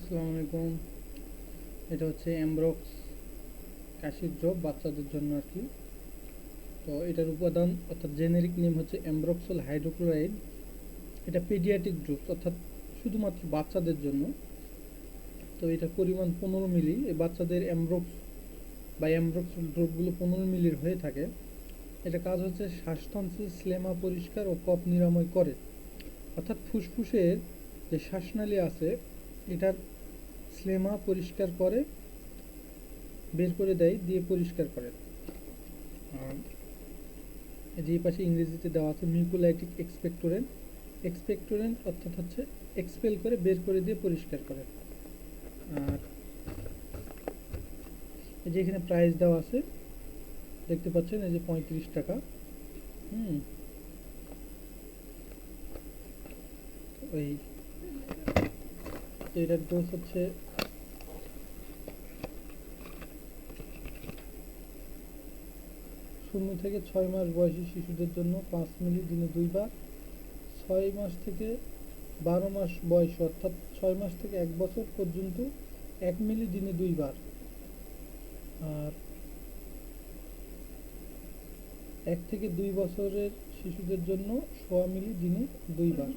আসসালামু আলাইকুম। এটা হচ্ছে এমব্রক্স কাশির ড্রপ বাচ্চাদের জন্য আর কি। তো এটার উপাদান অর্থাৎ জেনেরিক নেম হচ্ছে এমব্রক্সল হাইড্রোক্লোরাইড। এটা পেডিয়াট্রিক ড্রপস অর্থাৎ শুধুমাত্র বাচ্চাদের জন্য। তো এটার পরিমাণ 15 মিলি। এই বাচ্চাদের এমব্রক্স বা এমব্রক্সল ড্রপগুলো 15 মিলির হয়ে থাকে। এটা কাজ হচ্ছে শ্বাসতন্ত্রের স্লেমা পরিষ্কার ও কফ নিরাময় করে, অর্থাৎ ফুসফুসের যে শ্বাসনালী আছে এটার স্লেমা পরিষ্কার করে, বের করে দেয়, দিয়ে পরিষ্কার করে। আর যে পাশে ইংরেজিতে দেওয়া আছে মিউকোলাইটিক এক্সপেক্টোরেন্ট। এক্সপেক্টোরেন্ট অর্থাৎ হচ্ছে এক্সপেল করে, বের করে দিয়ে পরিষ্কার করে। আর এই যে এখানে প্রাইস দেওয়া আছে দেখতে পাচ্ছেন, এই যে 35 টাকা। ওই এটার ডোজ হচ্ছে 0 থেকে 6 মাস বয়সী শিশুদের জন্য 5 মিলি দিনে 2 বার, 6 মাস থেকে 12 মাস বয়স অর্থাৎ 6 মাস থেকে 1 বছর পর্যন্ত 1 মিলি দিনে 2 বার, আর 1 থেকে 2 বছরের শিশুদের জন্য 1.5 মিলি দিনে 2 বার।